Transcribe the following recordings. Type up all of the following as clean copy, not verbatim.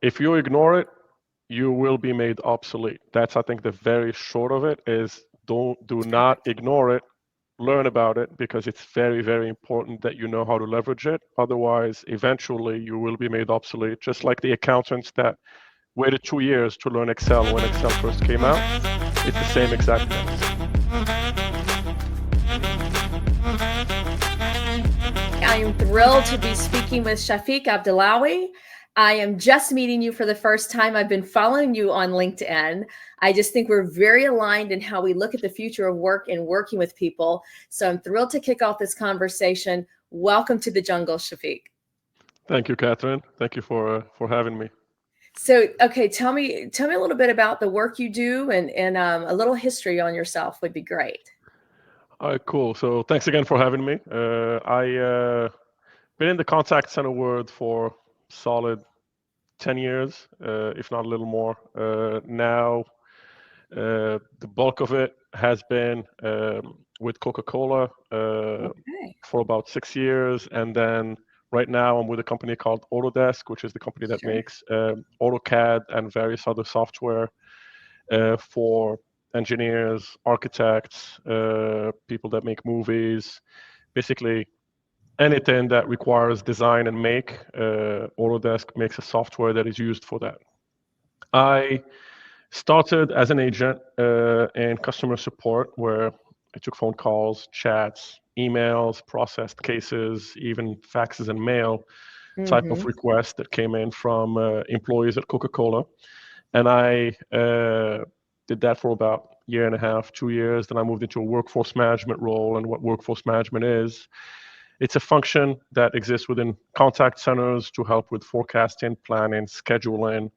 If you ignore it, you will be made obsolete. That's, I think, the very short of it is do not ignore it. Learn about it because it's very, very important that you know how to leverage it. Otherwise, eventually you will be made obsolete, just like the accountants that waited 2 years to learn Excel when Excel first came out. It's the same exact thing. I am thrilled to be speaking with Chafik Abdellaoui. I am just meeting you for the first time. I've been following you on LinkedIn. I just think we're very aligned in how we look at the future of work and working with people. So I'm thrilled to kick off this conversation. Welcome to the jungle, Chafik. Thank you, Catherine. Thank you for having me. So, okay, tell me a little bit about the work you do and a little history on yourself would be great. All right, cool. So thanks again for having me. I been in the contact center world for solid 10 years, if not a little more. Now, the bulk of it has been with Coca-Cola Okay. for about 6 years. And then right now I'm with a company called Autodesk, which is the company that Sure. makes AutoCAD and various other software for engineers, architects, people that make movies, basically anything that requires design and make. Autodesk makes a software that is used for that. I started as an agent in customer support where I took phone calls, chats, emails, processed cases, even faxes and mail type of Mm-hmm. requests that came in from employees at Coca-Cola. And I did that for about a year and a half, 2 years. Then I moved into a workforce management role. And what workforce management is, it's a function that exists within contact centers to help with forecasting, planning, scheduling,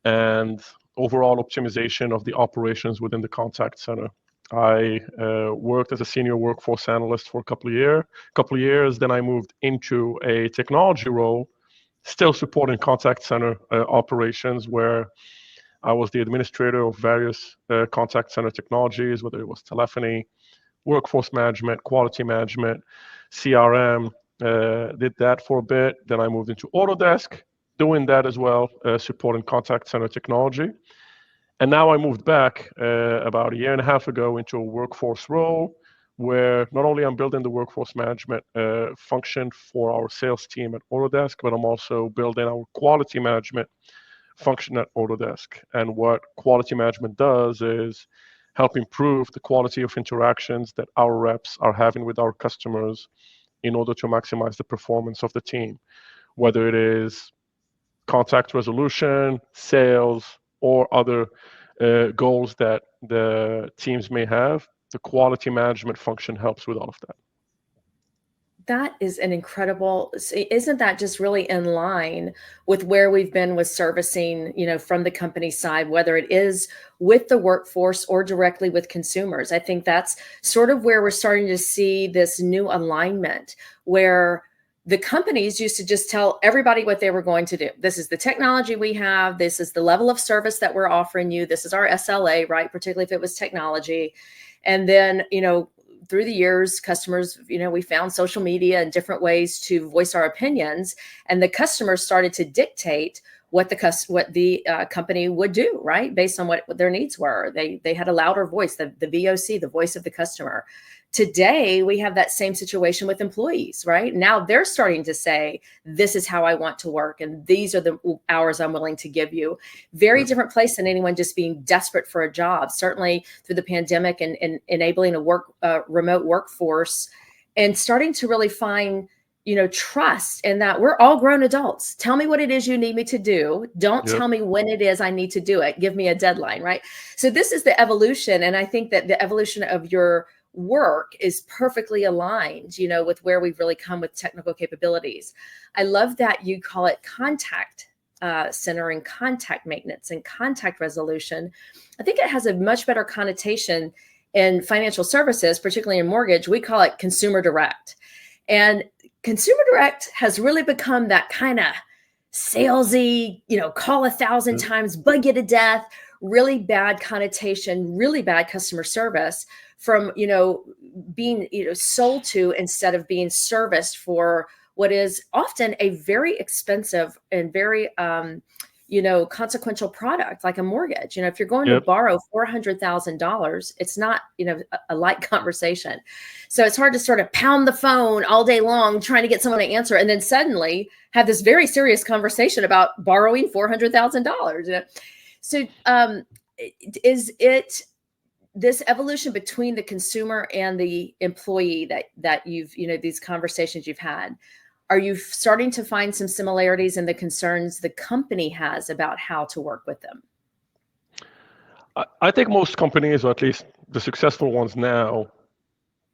and overall optimization of the operations within the contact center. I worked as a senior workforce analyst for a couple of years. Then I moved into a technology role, still supporting contact center operations, where I was the administrator of various contact center technologies, whether it was telephony, workforce management, quality management, CRM. Did that for a bit. Then I moved into Autodesk, doing that as well, supporting contact center technology. And now I moved back about a year and a half ago into a workforce role where not only I'm building the workforce management function for our sales team at Autodesk, but I'm also building our quality management function at Autodesk. And what quality management does is help improve the quality of interactions that our reps are having with our customers in order to maximize the performance of the team, whether it is contact resolution, sales, or other goals that the teams may have. The quality management function helps with all of that. That is an incredible, isn't that just really in line with where we've been with servicing, from the company side, whether it is with the workforce or directly with consumers? I think that's sort of where we're starting to see this new alignment where the companies used to just tell everybody what they were going to do. This is the technology we have. This is the level of service that we're offering you. This is our SLA, right? Particularly if it was technology. And then, through the years, customers, we found social media and different ways to voice our opinions, and the customers started to dictate what the company would do, right, based on what their needs were. They had a louder voice, the VOC, the voice of the customer. Today, we have that same situation with employees, right? Now they're starting to say, this is how I want to work, and these are the hours I'm willing to give you. Very different place than anyone just being desperate for a job. Certainly through the pandemic and enabling a remote workforce and starting to really find trust in that we're all grown adults. Tell me what it is you need me to do. Don't Yep. tell me when it is I need to do it. Give me a deadline, right? So this is the evolution. And I think that the evolution of your work is perfectly aligned, with where we've really come with technical capabilities. I love that you call it contact center and contact maintenance and contact resolution. I think it has a much better connotation in financial services, particularly in mortgage. We call it consumer direct. And consumer direct has really become that kind of salesy, call 1,000 times, bug you to death, really bad connotation, really bad customer service from, being, sold to instead of being serviced for what is often a very expensive and very consequential product like a mortgage. If you're going to Yep. borrow $400,000, it's not, a light conversation. So it's hard to sort of pound the phone all day long trying to get someone to answer, and then suddenly have this very serious conversation about borrowing $400,000. So is it this evolution between the consumer and the employee that you've, these conversations you've had, are you starting to find some similarities in the concerns the company has about how to work with them? I think most companies, or at least the successful ones now,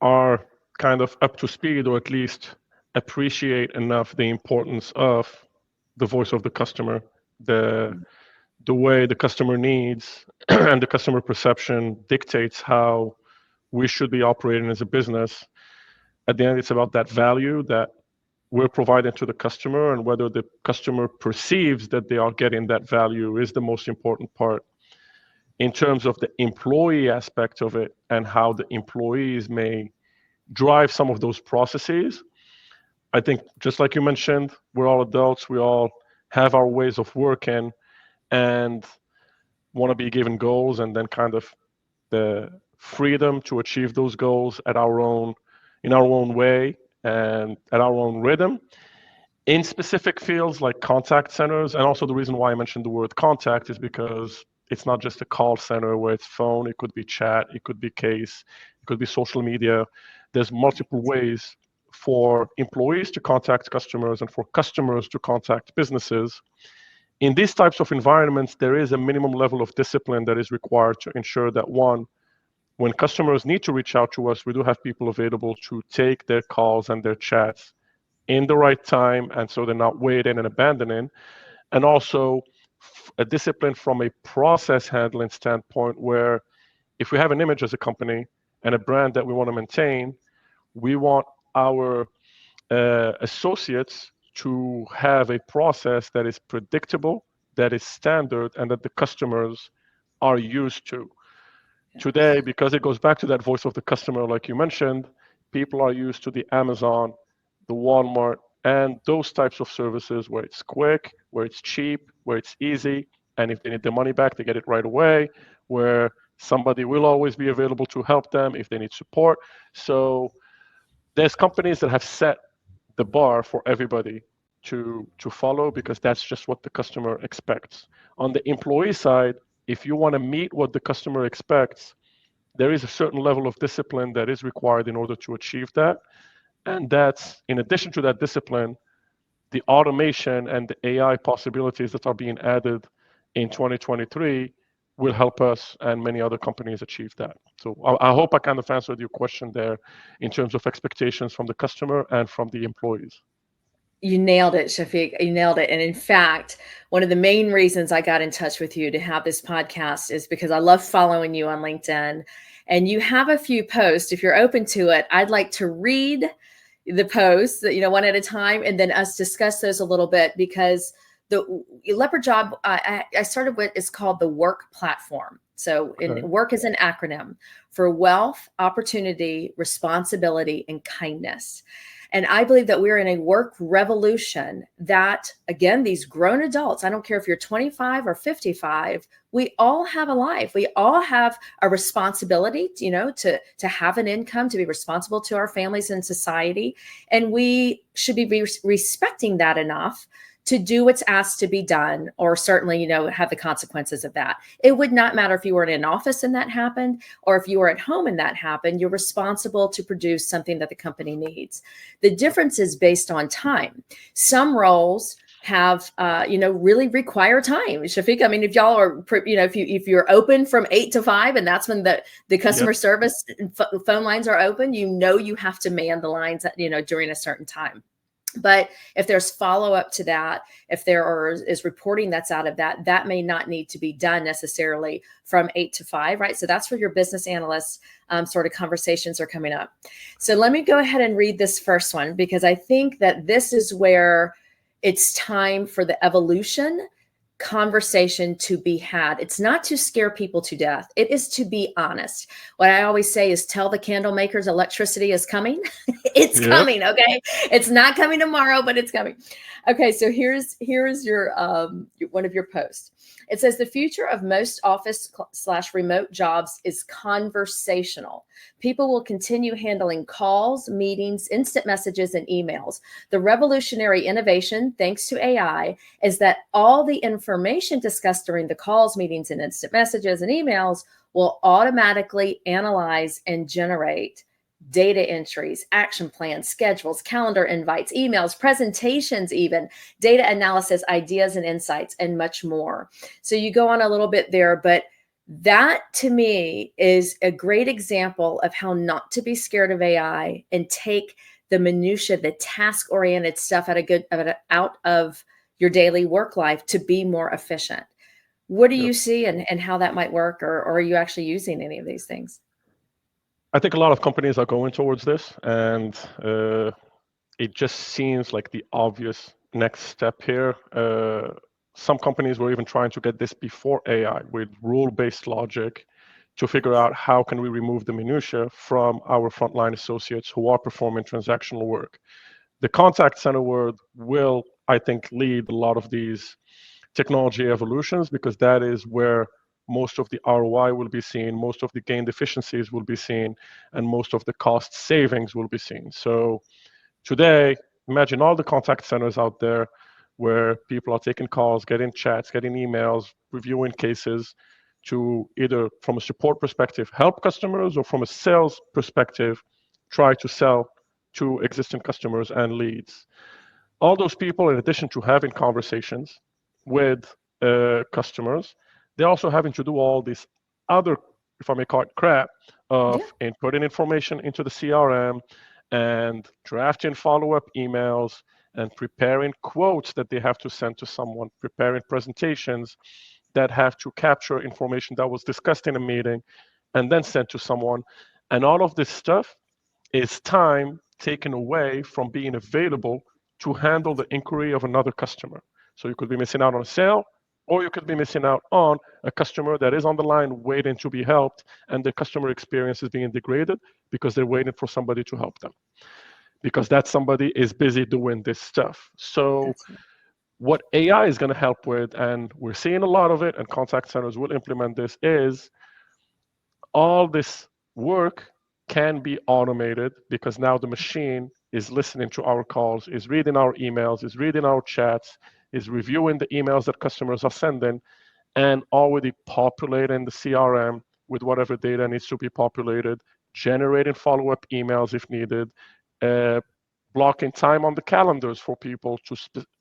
are kind of up to speed, or at least appreciate enough the importance of the voice of the customer, the way the customer needs and the customer perception dictates how we should be operating as a business. At the end, it's about that value that we're providing to the customer, and whether the customer perceives that they are getting that value is the most important part. In terms of the employee aspect of it and how the employees may drive some of those processes, I think just like you mentioned, we're all adults, we all have our ways of working and want to be given goals, and then kind of the freedom to achieve those goals in our own way and at our own rhythm. In specific fields like contact centers, and also the reason why I mentioned the word contact is because it's not just a call center where it's phone, it could be chat, it could be case, it could be social media. There's multiple ways for employees to contact customers and for customers to contact businesses. In these types of environments, there is a minimum level of discipline that is required to ensure that, one, when customers need to reach out to us, we do have people available to take their calls and their chats in the right time, and so they're not waiting and abandoning. And also a discipline from a process handling standpoint, where if we have an image as a company and a brand that we want to maintain, we want our associates to have a process that is predictable, that is standard, and that the customers are used to. Today, because it goes back to that voice of the customer, like you mentioned, people are used to the Amazon, the Walmart, and those types of services where it's quick, where it's cheap, where it's easy, and if they need their money back, they get it right away, where somebody will always be available to help them if they need support. So there's companies that have set the bar for everybody to follow, because that's just what the customer expects. On the employee side, if you want to meet what the customer expects, there is a certain level of discipline that is required in order to achieve that. And that's, in addition to that discipline, the automation and the AI possibilities that are being added in 2023 will help us and many other companies achieve that. So I hope I kind of answered your question there in terms of expectations from the customer and from the employees. You nailed it, Chafik. You nailed it. And in fact, one of the main reasons I got in touch with you to have this podcast is because I love following you on LinkedIn. And you have a few posts. If you're open to it, I'd like to read the posts, one at a time, and then us discuss those a little bit, because the Leopard Job I started with is called the Work Platform. So WORK is an acronym for wealth, opportunity, responsibility, and kindness. And I believe that we're in a work revolution that, again, these grown adults, I don't care if you're 25 or 55, we all have a life. We all have a responsibility, to have an income, to be responsible to our families and society. And we should be respecting that enough to do what's asked to be done, or certainly, have the consequences of that. It would not matter if you were in an office and that happened, or if you were at home and that happened. You're responsible to produce something that the company needs. The difference is based on time. Some roles have, really require time. Chafik, I mean, if y'all are, if you're open from 8 to 5, and that's when the customer service phone lines are open, you have to man the lines, during a certain time. But if there's follow-up to that, if there is reporting that's out of that, that may not need to be done necessarily from 8 to 5, right? So that's where your business analyst sort of conversations are coming up. So let me go ahead and read this first one, because I think that this is where it's time for the evolution conversation to be had. It's not to scare people to death. It is to be honest. What I always say is tell the candle makers electricity is coming. It's coming, okay? It's not coming tomorrow, but it's coming. Okay, so here's your one of your posts. It says the future of most office/remote jobs is conversational. People will continue handling calls, meetings, instant messages, and emails. The revolutionary innovation, thanks to AI, is that all the information discussed during the calls, meetings, and instant messages and emails will automatically analyze and generate data entries, action plans, schedules, calendar invites, emails, presentations, even data analysis, ideas and insights, and much more. So you go on a little bit there, but that to me is a great example of how not to be scared of AI and take the minutia, the task-oriented stuff out of your daily work life to be more efficient. What do you see and how that might work, or are you actually using any of these things? I think a lot of companies are going towards this, and it just seems like the obvious next step here. Some companies were even trying to get this before AI with rule-based logic to figure out how can we remove the minutia from our frontline associates who are performing transactional work. The contact center world will, I think, lead a lot of these technology evolutions, because that is where most of the ROI will be seen, most of the gained efficiencies will be seen, and most of the cost savings will be seen. So today, imagine all the contact centers out there where people are taking calls, getting chats, getting emails, reviewing cases to either from a support perspective help customers, or from a sales perspective try to sell to existing customers and leads. All those people, in addition to having conversations with customers, they're also having to do all this other, if I may call it, crap of inputting information into the CRM and drafting follow-up emails and preparing quotes that they have to send to someone, preparing presentations that have to capture information that was discussed in a meeting and then sent to someone. And all of this stuff is time taken away from being available to handle the inquiry of another customer. So you could be missing out on a sale, or you could be missing out on a customer that is on the line waiting to be helped, and the customer experience is being degraded because they're waiting for somebody to help them, because that somebody is busy doing this stuff. So what AI is going to help with, and we're seeing a lot of it, and contact centers will implement this, is all this work can be automated, because now the machine is listening to our calls, is reading our emails, is reading our chats, is reviewing the emails that customers are sending, and already populating the CRM with whatever data needs to be populated, generating follow-up emails if needed, blocking time on the calendars for people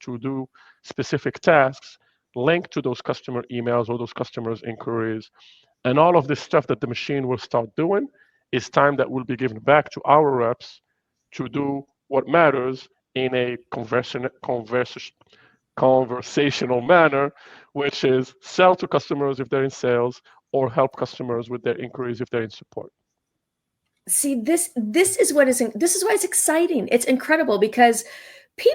to do specific tasks, linked to those customer emails or those customers' inquiries. And all of this stuff that the machine will start doing is time that will be given back to our reps to do what matters in a conversational manner, which is sell to customers if they're in sales, or help customers with their inquiries if they're in support. See, this is why it's exciting. It's incredible, because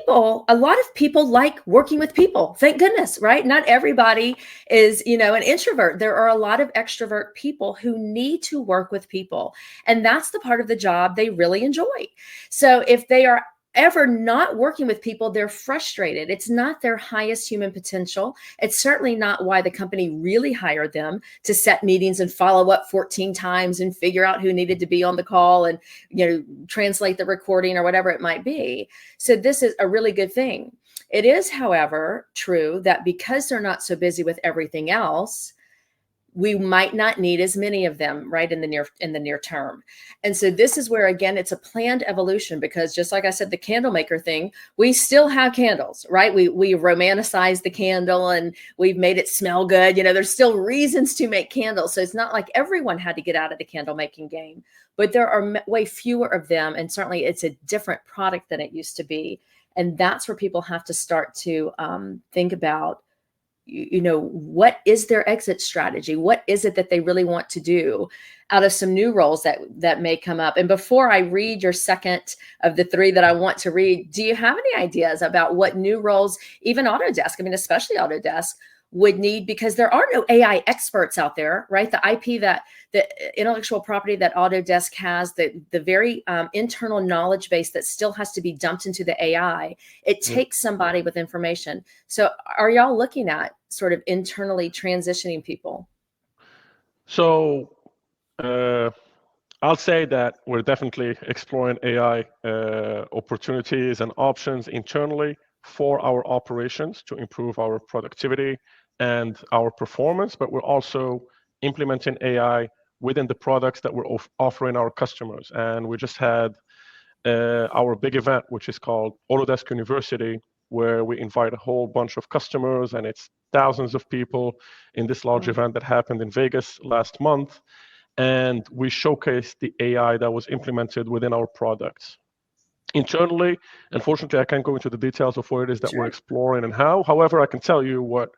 a lot of people like working with people. Thank goodness, right? Not everybody is, an introvert. There are a lot of extrovert people who need to work with people, and that's the part of the job they really enjoy. So if they are ever not working with people, they're frustrated. It's not their highest human potential. It's certainly not why the company really hired them to set meetings and follow up 14 times and figure out who needed to be on the call and, translate the recording or whatever it might be. So this is a really good thing. It is, however, true that because they're not so busy with everything else, we might not need as many of them right in the near term. And so this is where, again, it's a planned evolution, because just like I said, the candle maker thing, we still have candles, right? We romanticize the candle and we've made it smell good. There's still reasons to make candles. So it's not like everyone had to get out of the candle making game, but there are way fewer of them. And certainly it's a different product than it used to be. And that's where people have to start to think about, what is their exit strategy? What is it that they really want to do out of some new roles that may come up? And before I read your second of the three that I want to read, do you have any ideas about what new roles, even Autodesk, especially Autodesk, would need, because there are no AI experts out there, right? The IP, that the intellectual property that Autodesk has, the very internal knowledge base that still has to be dumped into the AI, it takes somebody with information. So are y'all looking at sort of internally transitioning people? So I'll say that we're definitely exploring AI opportunities and options internally for our operations to improve our productivity and our performance, but we're also implementing AI within the products that we're offering our customers. And we just had our big event, which is called Autodesk University, where we invite a whole bunch of customers, and it's thousands of people in this large event that happened in Vegas last month. And we showcased the AI that was implemented within our products. Internally, unfortunately, I can't go into the details of what it is that we're exploring and how. However, I can tell you what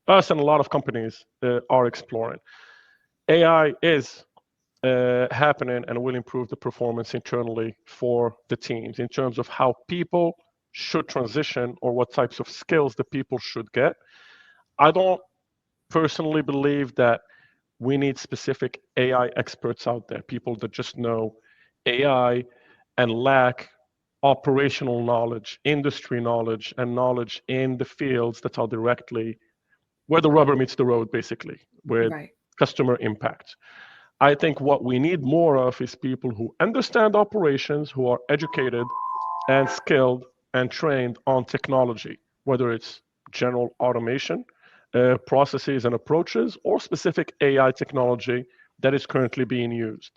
us and a lot of companies are exploring. AI is happening and will improve the performance internally for the teams in terms of how people should transition or what types of skills the people should get. I don't personally believe that we need specific AI experts out there, people that just know AI and lack operational knowledge, industry knowledge, and knowledge in the fields that are directly where the rubber meets the road, basically, with customer impact. I think what we need more of is people who understand operations, who are educated and skilled and trained on technology, whether it's general automation, processes and approaches, or specific AI technology that is currently being used.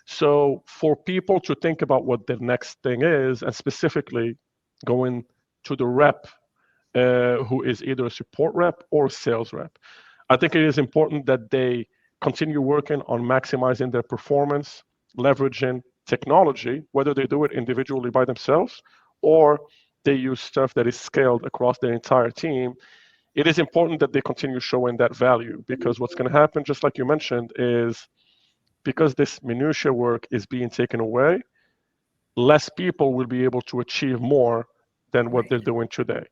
So for people to think about what the next thing is, and specifically going to the rep who is either a support rep or a sales rep, I think it is important that they continue working on maximizing their performance, leveraging technology, whether they do it individually by themselves or they use stuff that is scaled across their entire team. It is important that they continue showing that value, because what's going to happen, just like you mentioned, is because this minutia work is being taken away, less people will be able to achieve more than what they're doing today.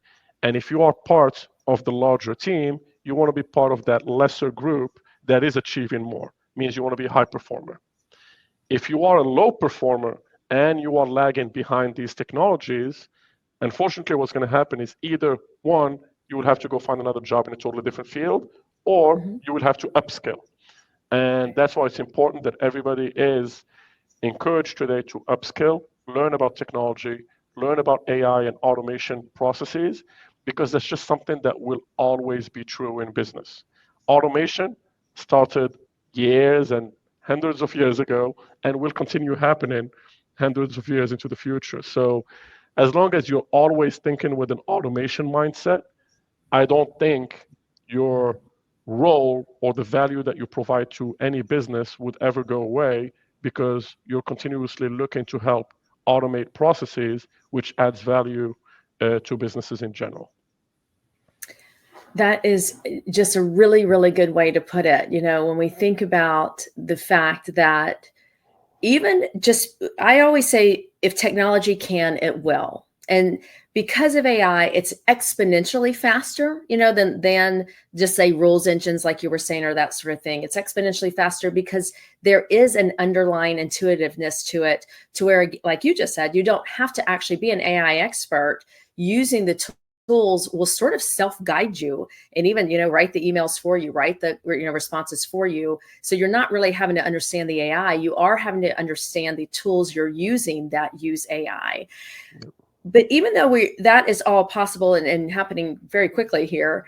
And if you are part of the larger team, you want to be part of that lesser group that is achieving more. Means you want to be a high performer. If you are a low performer and you are lagging behind these technologies, unfortunately what's going to happen is either one, you will have to go find another job in a totally different field, or you will have to upskill. And that's why it's important that everybody is encouraged today to upskill, learn about technology, learn about AI and automation processes, because that's just something that will always be true in business. Automation started years and hundreds of years ago and will continue happening hundreds of years into the future. So as long as you're always thinking with an automation mindset, I don't think your role or the value that you provide to any business would ever go away, because you're continuously looking to help automate processes, which adds value to businesses in general. That is just a really, really good way to put it. You know, when we think about the fact that even just, I always say, if technology can, it will. And because of AI, it's exponentially faster, you know, than just say rules engines, like you were saying, or that sort of thing. It's exponentially faster because there is an underlying intuitiveness to it, to where, like you just said, you don't have to actually be an AI expert. Using the tools will sort of self-guide you, and even, you know, write the emails for you, write the, you know, responses for you. So you're not really having to understand the AI. You are having to understand the tools you're using that use AI. But even though that is all possible and happening very quickly here,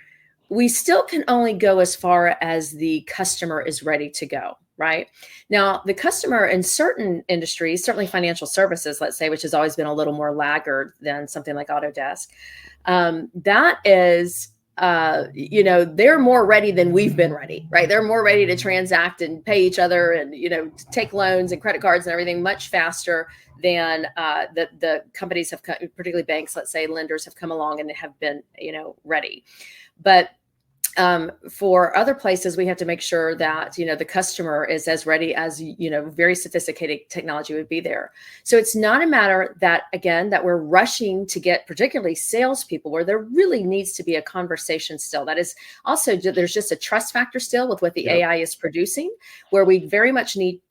we still can only go as far as the customer is ready to go, right? Now, the customer in certain industries, certainly financial services, let's say, which has always been a little more laggard than something like Autodesk, that is, you know, they're more ready than we've been ready, right? They're more ready to transact and pay each other and, you know, take loans and credit cards and everything much faster than the companies have, particularly banks, let's say, lenders have come along and have been, you know, ready. But For other places, we have to make sure that, the customer is as ready as, very sophisticated technology would be there. So it's not a matter that, again, that we're rushing to get particularly salespeople, where there really needs to be a conversation still. That is also, there's just a trust factor still with what the AI is producing, where we very much need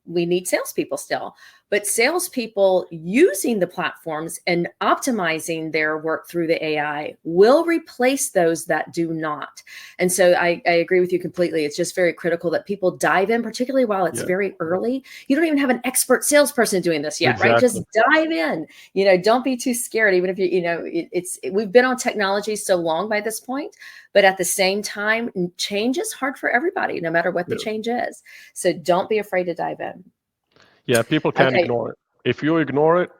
salespeople still. But salespeople using the platforms and optimizing their work through the AI will replace those that do not. And so I agree with you completely. It's just very critical that people dive in, particularly while it's very early. You don't even have an expert salesperson doing this yet, right? Just dive in. Don't be too scared. Even if we've been on technology so long by this point, but at the same time, change is hard for everybody, no matter what the change is. So don't be afraid to dive in. Yeah, people can't ignore it. If you ignore it,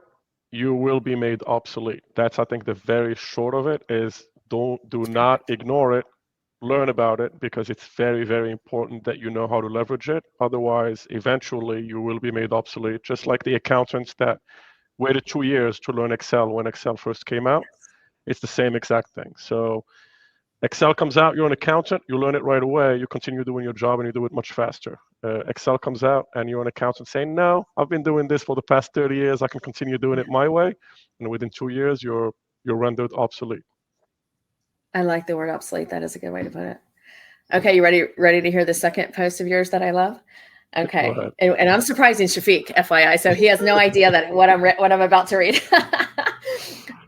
you will be made obsolete. That's, I think, the very short of it is do not ignore it. Learn about it, because it's very, very important that you know how to leverage it. Otherwise, eventually, you will be made obsolete. Just like the accountants that waited 2 years to learn Excel when Excel first came out. It's the same exact thing. So Excel comes out, you're an accountant, you learn it right away, you continue doing your job and you do it much faster. Excel comes out and you're an accountant saying, no, I've been doing this for the past 30 years, I can continue doing it my way. And within 2 years, you're rendered obsolete. I like the word obsolete. That is a good way to put it. Okay, you ready to hear the second post of yours that I love? Okay, and I'm surprising Chafik, FYI, so he has no idea that what I'm about to read.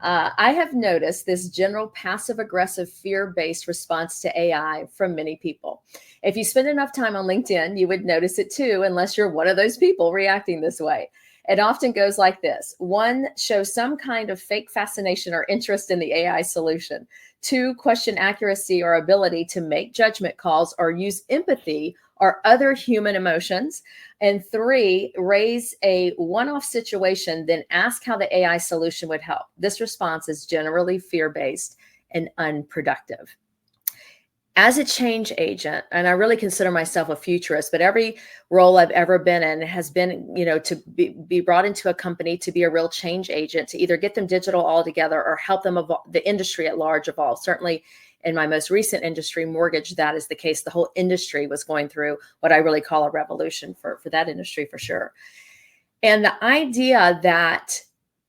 I have noticed this general passive-aggressive, fear-based response to AI from many people. If you spend enough time on LinkedIn, you would notice it too, unless you're one of those people reacting this way. It often goes like this. 1, show some kind of fake fascination or interest in the AI solution. 2, question accuracy or ability to make judgment calls or use empathy or other human emotions. And 3, raise a one-off situation, then ask how the AI solution would help. This response is generally fear-based and unproductive. As a change agent, and I really consider myself a futurist, but every role I've ever been in has been, to be brought into a company to be a real change agent, to either get them digital altogether or help them evolve, the industry at large evolve. Certainly in my most recent industry, mortgage, that is the case. The whole industry was going through what I really call a revolution for that industry, for sure. And the idea that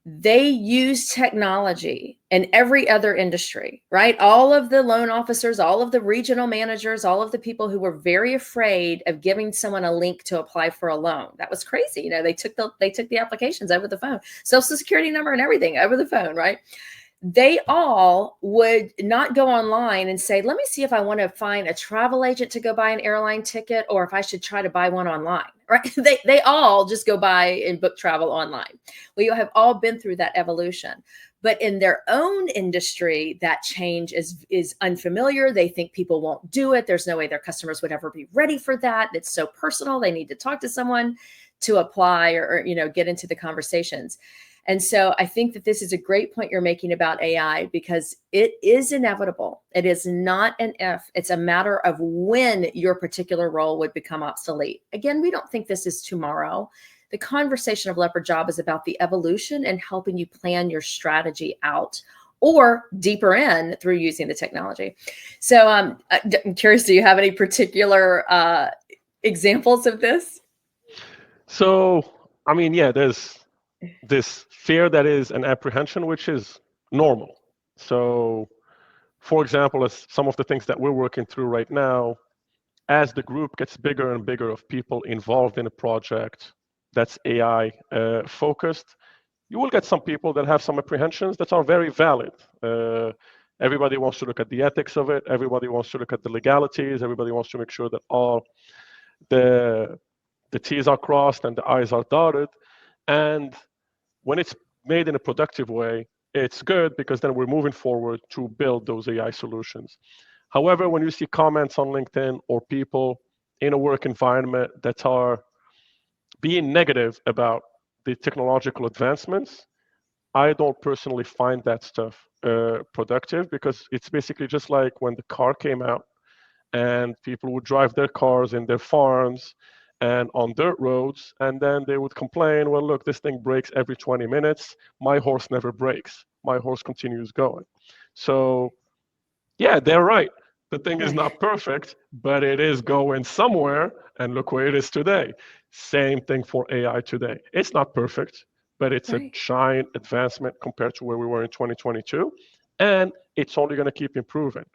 they use technology in every other industry, right? All of the loan officers, all of the regional managers, all of the people who were very afraid of giving someone a link to apply for a loan. That was crazy. They took the applications over the phone, social security number and everything over the phone, right? They all would not go online and say, let me see if I want to find a travel agent to go buy an airline ticket, or if I should try to buy one online, right? They all just go buy and book travel online. We have all been through that evolution. But in their own industry, that change is unfamiliar. They think people won't do it. There's no way their customers would ever be ready for that. It's so personal. They need to talk to someone to apply or get into the conversations. And so I think that this is a great point you're making about AI, because it is inevitable. It is not an if, it's a matter of when your particular role would become obsolete. Again, we don't think this is tomorrow. The conversation of Leopard Job is about the evolution and helping you plan your strategy out, or deeper in through using the technology. So I'm curious, do you have any particular examples of this? So, I mean, yeah, there's this fear that is an apprehension, which is normal. So, for example, as some of the things that we're working through right now, as the group gets bigger and bigger of people involved in a project that's AI focused, you will get some people that have some apprehensions that are very valid. Everybody wants to look at the ethics of it. Everybody wants to look at the legalities. Everybody wants to make sure that all the T's are crossed and the I's are dotted. And when it's made in a productive way, it's good, because then we're moving forward to build those AI solutions. However, when you see comments on LinkedIn or people in a work environment that are being negative about the technological advancements, I don't personally find that stuff productive, because it's basically just like when the car came out and people would drive their cars in their farms and on dirt roads, and then they would complain, well, look, this thing breaks every 20 minutes. My horse never breaks. My horse continues going. So, yeah, they're right. The thing is Right. not perfect, but it is going somewhere, and look where it is today. Same thing for AI today. It's not perfect, but it's a Right. giant advancement compared to where we were in 2022, and it's only going to keep improving.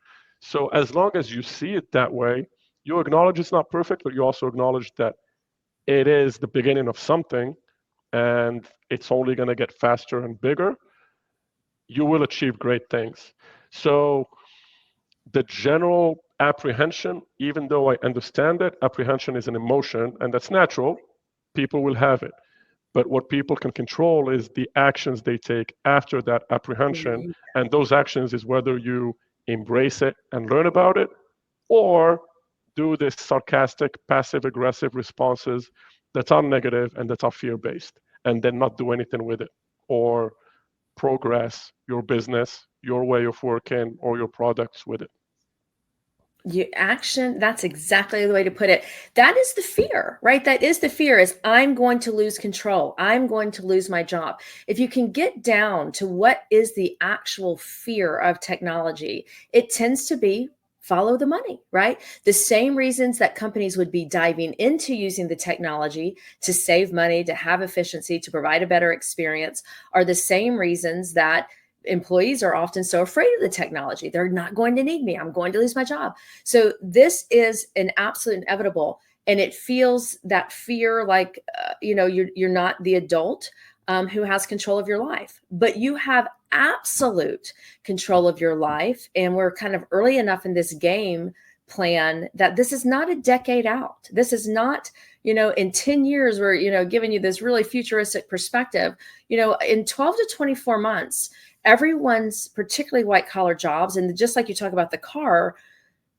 So as long as you see it that way, you acknowledge it's not perfect, but you also acknowledge that it is the beginning of something, and it's only going to get faster and bigger. You will achieve great things. So the general apprehension, even though I understand that apprehension is an emotion and that's natural, people will have it. But what people can control is the actions they take after that apprehension. Mhm. And those actions is whether you embrace it and learn about it, or do this sarcastic, passive aggressive responses that are negative and that are fear based, and then not do anything with it, or progress your business, your way of working, or your products with it. You action, that's exactly the way to put it. That is the fear, right? That is the fear is I'm going to lose control. I'm going to lose my job. If you can get down to what is the actual fear of technology, it tends to be follow the money, right? The same reasons that companies would be diving into using the technology to save money, to have efficiency, to provide a better experience are the same reasons that employees are often so afraid of the technology. They're not going to need me. I'm going to lose my job. So this is an absolute inevitable, and it feels that fear like you're not the adult who has control of your life, but you have absolute control of your life. And we're kind of early enough in this game plan that this is not a decade out. This is not, in 10 years, we're, giving you this really futuristic perspective. In 12 to 24 months, everyone's, particularly white collar jobs, and just like you talk about the car,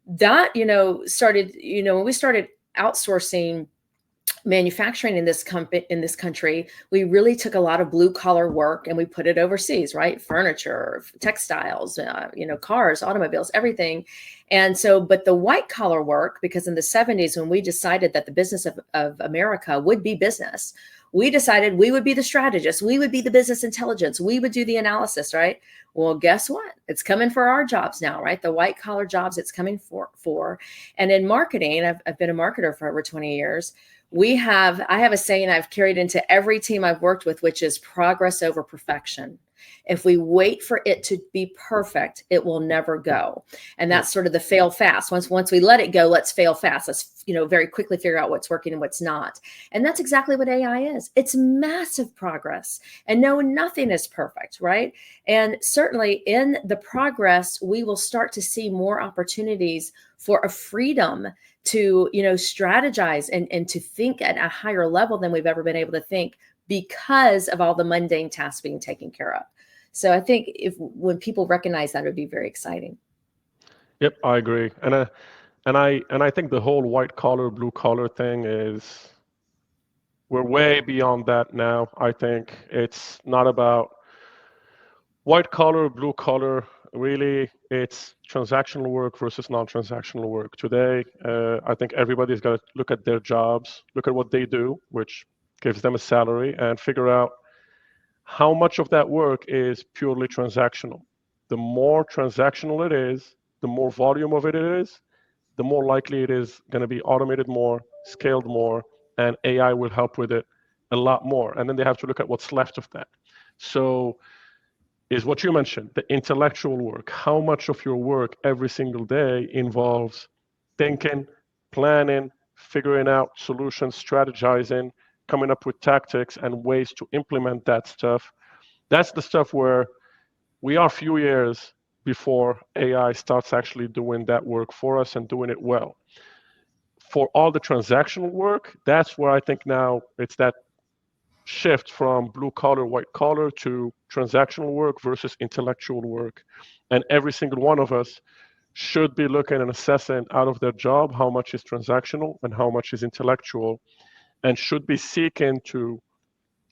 that started, when we started outsourcing manufacturing in this country, we really took a lot of blue collar work and we put it overseas, right? Furniture, textiles, cars, automobiles, everything. And so, but the white collar work, because in the 70s, when we decided that the business of America would be business, we decided we would be the strategists, we would be the business intelligence, we would do the analysis, right? Well, guess what? It's coming for our jobs now, right? The white collar jobs it's coming for. And in marketing, I've been a marketer for over 20 years. I have a saying I've carried into every team I've worked with, which is progress over perfection. If we wait for it to be perfect, it will never go. And that's sort of the fail fast. Once we let it go, let's fail fast. Let's, very quickly figure out what's working and what's not. And that's exactly what AI is. It's massive progress. And no, nothing is perfect, right? And certainly in the progress, we will start to see more opportunities for a freedom to, strategize and to think at a higher level than we've ever been able to think because of all the mundane tasks being taken care of. So I think when people recognize that, it would be very exciting. Yep, I agree. And I think the whole white collar, blue collar thing is we're way beyond that now. I think it's not about white collar, blue collar. Really, it's transactional work versus non-transactional work. Today, I think everybody's got to look at their jobs, look at what they do, which gives them a salary, and figure out how much of that work is purely transactional. The more transactional it is, the more volume of it is, the more likely it is going to be automated more, scaled more, and AI will help with it a lot more. And then they have to look at what's left of that. So, is what you mentioned, the intellectual work. How much of your work every single day involves thinking, planning, figuring out solutions, strategizing, coming up with tactics and ways to implement that stuff? That's the stuff where we are a few years before AI starts actually doing that work for us and doing it well. For all the transactional work, that's where I think now it's that shift from blue collar, white collar to transactional work versus intellectual work. And every single one of us should be looking and assessing out of their job how much is transactional and how much is intellectual, and should be seeking to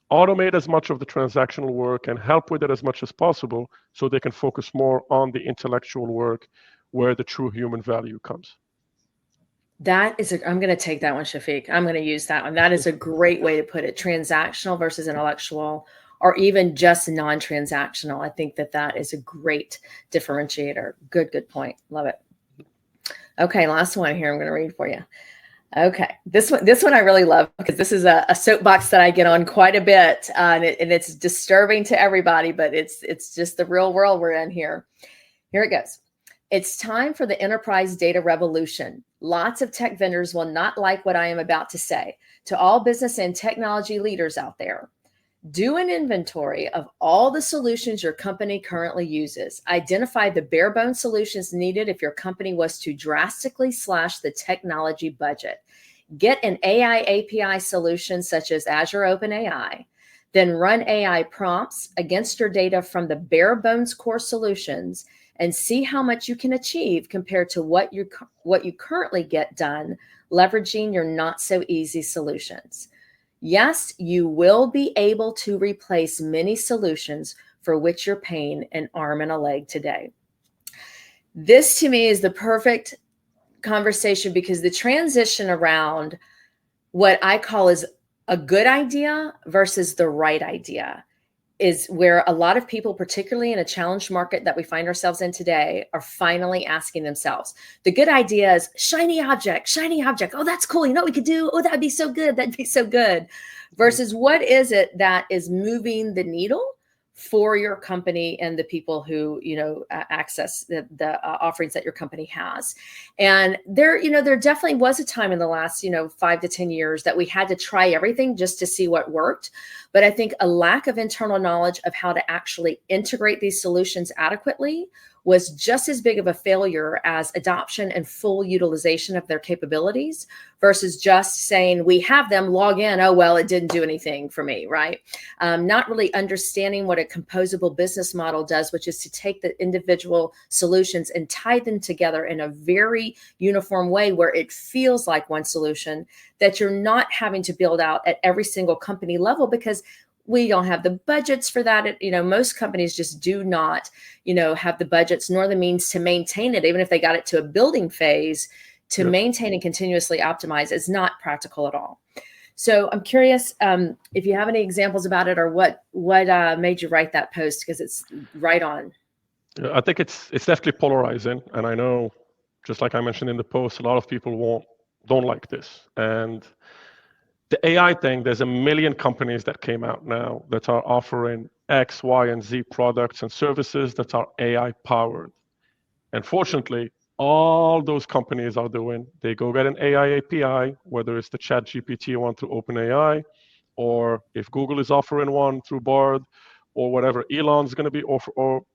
automate as much of the transactional work and help with it as much as possible so they can focus more on the intellectual work where the true human value comes. I'm going to take that one, Chafik. I'm going to use that one. That is a great way to put it. Transactional versus intellectual, or even just non-transactional. I think that is a great differentiator. Good point. Love it. Okay, last one here I'm going to read for you. Okay, this one I really love because this is a soapbox that I get on quite a bit, and it's disturbing to everybody, but it's just the real world we're in here. Here it goes. It's time for the enterprise data revolution. Lots of tech vendors will not like what I am about to say. To all business and technology leaders out there, do an inventory of all the solutions your company currently uses. Identify the bare bones solutions needed if your company was to drastically slash the technology budget. Get an AI API solution such as Azure OpenAI. Then run AI prompts against your data from the bare bones core solutions and see how much you can achieve compared to what you currently get done leveraging your not so easy solutions. Yes, you will be able to replace many solutions for which you're paying an arm and a leg today. This to me is the perfect conversation because the transition around what I call is a good idea versus the right idea is where a lot of people, particularly in a challenged market that we find ourselves in today, are finally asking themselves. The good idea is shiny object. Oh, that's cool. You know what we could do? Oh, that'd be so good. That'd be so good. Versus what is it that is moving the needle for your company and the people who, access the offerings that your company has. And there definitely was a time in the last, 5 to 10 years that we had to try everything just to see what worked. But I think a lack of internal knowledge of how to actually integrate these solutions adequately was just as big of a failure as adoption and full utilization of their capabilities versus just saying, we have them, log in, oh, well, it didn't do anything for me, right? Not really understanding what a composable business model does, which is to take the individual solutions and tie them together in a very uniform way where it feels like one solution, that you're not having to build out at every single company level because we don't have the budgets for that. Most companies just do not, have the budgets nor the means to maintain it. Even if they got it to a building phase, to maintain and continuously optimize is not practical at all. So I'm curious if you have any examples about it or what made you write that post, because it's right on. I think it's definitely polarizing, and I know, just like I mentioned in the post, a lot of people don't like this. And the AI thing, there's a million companies that came out now that are offering X, Y, and Z products and services that are AI powered. And fortunately, all those companies are doing, they go get an AI API, whether it's the ChatGPT one through OpenAI, or if Google is offering one through Bard, or whatever Elon's going to be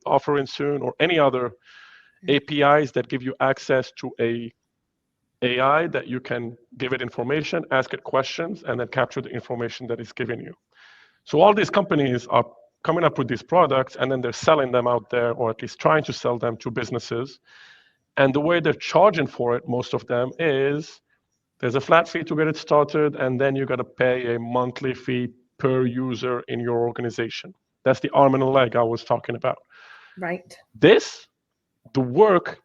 offering soon, or any other APIs that give you access to a AI that you can give it information, ask it questions, and then capture the information that it's giving you. So all these companies are coming up with these products, and then they're selling them out there, or at least trying to sell them to businesses. And the way they're charging for it, most of them, is there's a flat fee to get it started, and then you got to pay a monthly fee per user in your organization. That's the arm and a leg I was talking about. Right. The work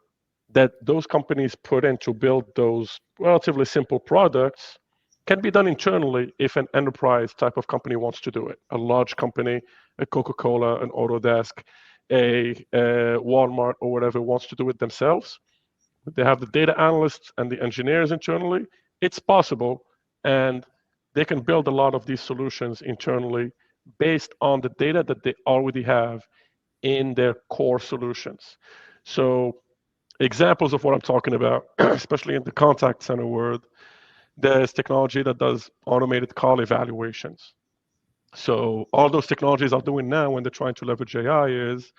that those companies put in to build those relatively simple products can be done internally if an enterprise type of company wants to do it. A large company, a Coca-Cola, an Autodesk, a Walmart, or whatever wants to do it themselves. They have the data analysts and the engineers internally. It's possible, and they can build a lot of these solutions internally based on the data that they already have in their core solutions. So examples of what I'm talking about, especially in the contact center world, there's technology that does automated call evaluations. So all those technologies are doing now when they're trying to leverage AI is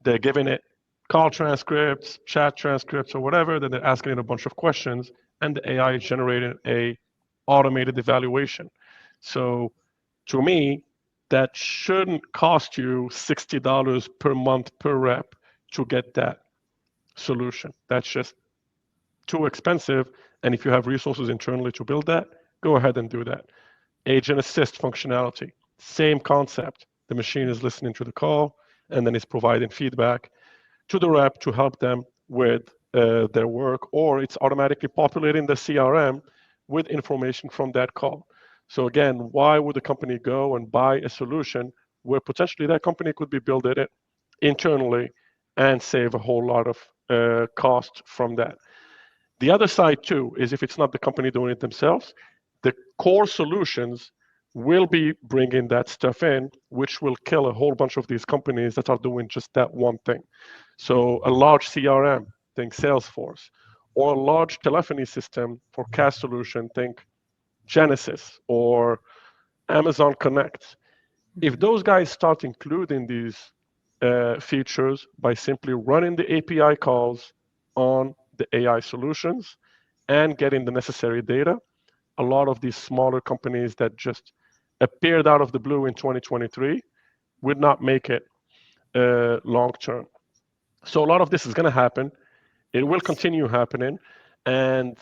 they're giving it call transcripts, chat transcripts, or whatever, then they're asking it a bunch of questions, and the AI is generating a automated evaluation. So to me, that shouldn't cost you $60 per month per rep to get that solution. That's just too expensive. And if you have resources internally to build that, go ahead and do that. Agent assist functionality, same concept. The machine is listening to the call and then it's providing feedback to the rep to help them with their work, or it's automatically populating the CRM with information from that call. So again, why would a company go and buy a solution where potentially that company could be building it internally and save a whole lot of cost from that? The other side too is if it's not the company doing it themselves, the core solutions will be bringing that stuff in, which will kill a whole bunch of these companies that are doing just that one thing. So a large CRM, think Salesforce, or a large telephony system for CAS solution, think Genesis or Amazon Connect. If those guys start including these features by simply running the API calls on the AI solutions and getting the necessary data, a lot of these smaller companies that just appeared out of the blue in 2023 would not make it long term. So a lot of this is going to happen. It will continue happening. And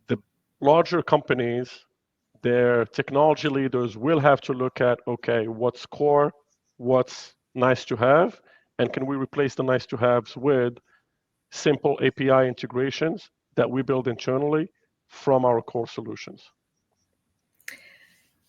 the larger companies, their technology leaders will have to look at, okay, what's core, what's nice to have, and can we replace the nice to haves with simple API integrations that we build internally from our core solutions.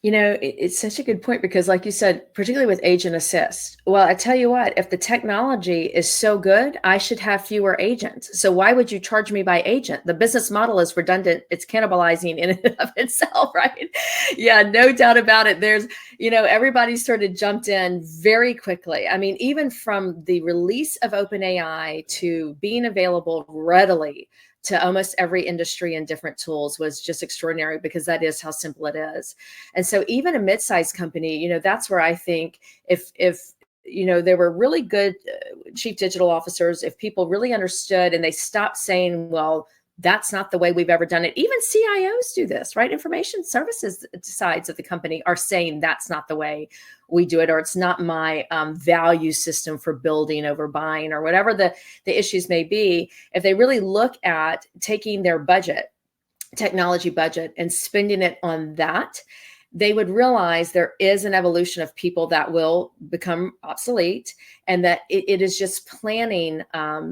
You know, it's such a good point because, like you said, particularly with agent assist, well, I tell you what, if the technology is so good, I should have fewer agents. So why would you charge me by agent? The business model is redundant. It's cannibalizing in and of itself, right? Yeah, no doubt about it. There's, you know, everybody sort of jumped in very quickly. I mean, even from the release of OpenAI to being available readily to almost every industry and different tools was just extraordinary because that is how simple it is. And so even a mid-sized company, you know, that's where I think if you know, there were really good chief digital officers, if people really understood and they stopped saying, well, that's not the way we've ever done it. Even CIOs do this, right? Information services sides of the company are saying that's not the way we do it, or it's not my value system for building over buying, or whatever the issues may be. If they really look at taking their budget, technology budget, and spending it on that, they would realize there is an evolution of people that will become obsolete, and that it is just planning,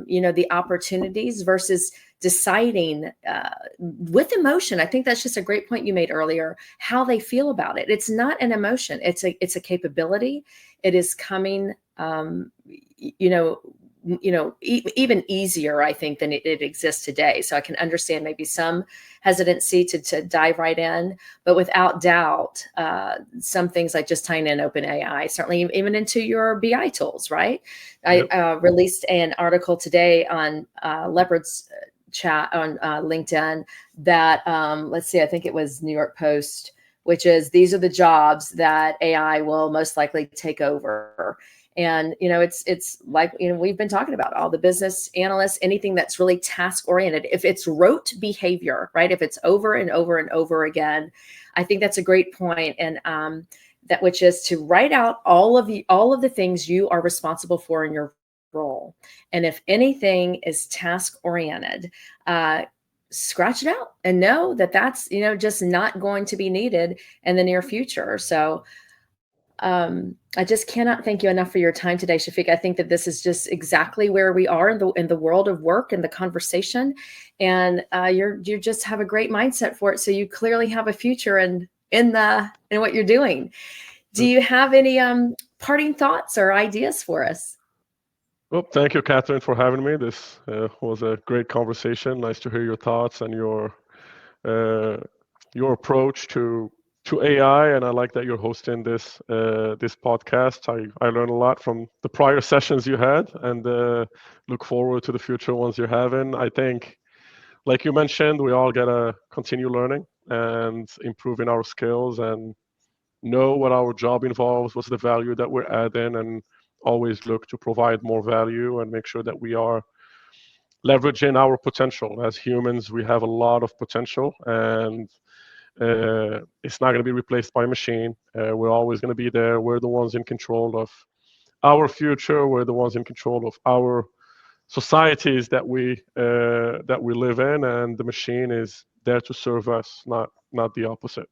you know, the opportunities versus deciding with emotion. I think that's just a great point you made earlier, how they feel about it. It's not an emotion. It's a capability. It is coming, even easier, I think, than it exists today. So I can understand maybe some hesitancy to dive right in, but without doubt, some things like just tying in OpenAI, certainly even into your BI tools, right? Yep. I released an article today on Leopard's chat on LinkedIn that, let's see, I think it was New York Post, which is, these are the jobs that AI will most likely take over. And, you know, it's like, you know, we've been talking about all the business analysts, anything that's really task oriented. If it's rote behavior, right? If it's over and over and over again, I think that's a great point. And that, which is to write out all of the things you are responsible for in your role. And if anything is task oriented, scratch it out and know that that's, you know, just not going to be needed in the near future. So I just cannot thank you enough for your time today, Chafik. I think that this is just exactly where we are in the world of work and the conversation, and you just have a great mindset for it. So you clearly have a future in what you're doing. Do you have any parting thoughts or ideas for us? Well, thank you, Katherine, for having me. This was a great conversation. Nice to hear your thoughts and your approach to AI, and I like that you're hosting this podcast. I learned a lot from the prior sessions you had, and look forward to the future ones you're having. I think, like you mentioned, we all gotta continue learning and improving our skills and know what our job involves, what's the value that we're adding, and always look to provide more value and make sure that we are leveraging our potential. As humans, we have a lot of potential, and it's not going to be replaced by a machine. We're always going to be there. We're the ones in control of our future. We're the ones in control of our societies that we live in, and the machine is there to serve us, not the opposite.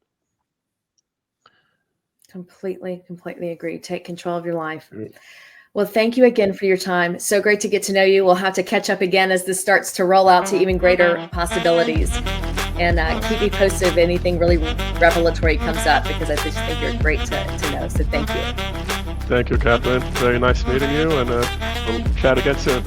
Completely agree. Take control of your life. Well, thank you again for your time. So great to get to know you. We'll have to catch up again as this starts to roll out to even greater possibilities. And keep me posted if anything really revelatory comes up, because I just think you're great to know. So thank you. Thank you, Katherine. Very nice meeting you, and we'll chat again soon.